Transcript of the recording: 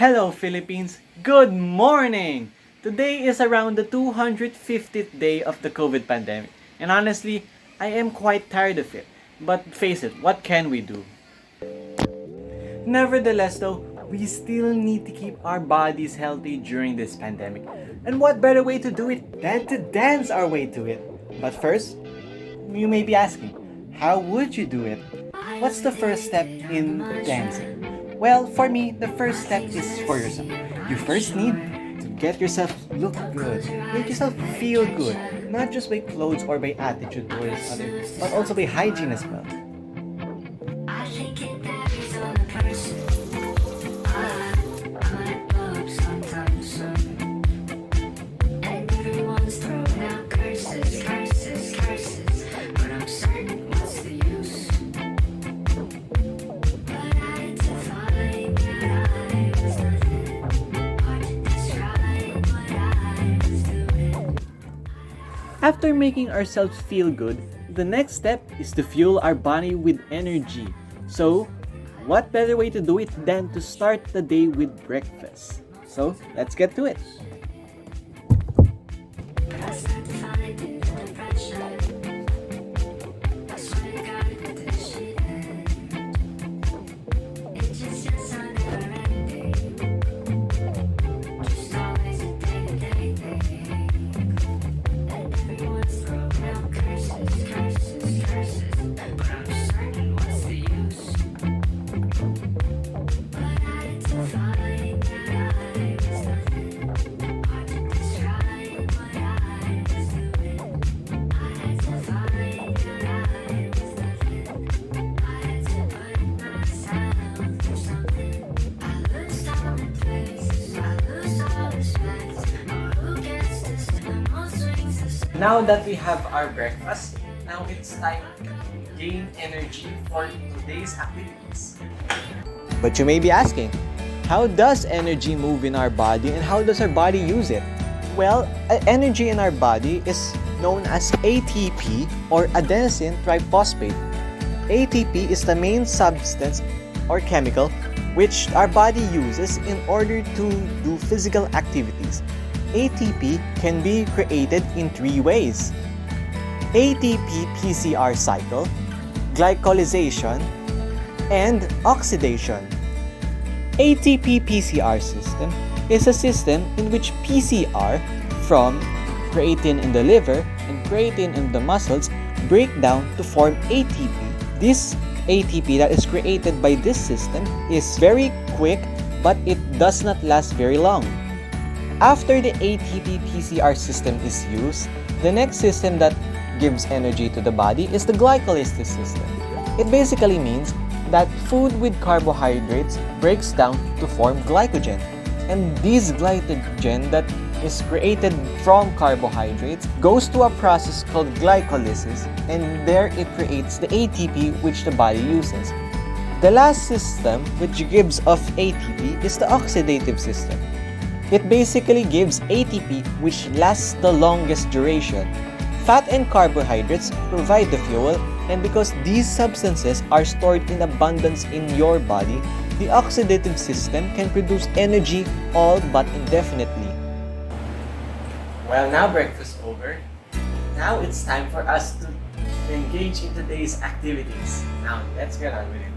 Hello Philippines! Good morning! Today is around the 250th day of the COVID pandemic. And honestly, I am quite tired of it. But face it, what can we do? Nevertheless though, we still need to keep our bodies healthy during this pandemic. And what better way to do it than to dance our way to it? But first, you may be asking, how would you do it? What's the first step in dancing? Well, for me, the first step is for yourself. You first need to get yourself look good, make yourself feel good, not just by clothes or by attitude towards others, but also by hygiene as well. After making ourselves feel good, the next step is to fuel our body with energy. So, what better way to do it than to start the day with breakfast? So, let's get to it. Now that we have our breakfast, now it's time to gain energy for today's activities. But you may be asking, how does energy move in our body and how does our body use it? Well, energy in our body is known as ATP or adenosine triphosphate. ATP is the main substance or chemical which our body uses in order to do physical activities. ATP can be created in three ways: ATP-PCR cycle, glycolization, and oxidation. ATP-PCR system is a system in which PCR from creatine in the liver and creatine in the muscles break down to form ATP. This ATP that is created by this system is very quick, but it does not last very long. After the ATP-PCR system is used, the next system that gives energy to the body is the glycolysis system. It basically means that food with carbohydrates breaks down to form glycogen. And this glycogen that is created from carbohydrates goes to a process called glycolysis, and there it creates the ATP which the body uses. The last system which gives off ATP is the oxidative system. It basically gives ATP which lasts the longest duration. Fat and carbohydrates provide the fuel, and because these substances are stored in abundance in your body, the oxidative system can produce energy all but indefinitely. Well, now breakfast over. Now it's time for us to engage in today's activities. Now, let's get on with it.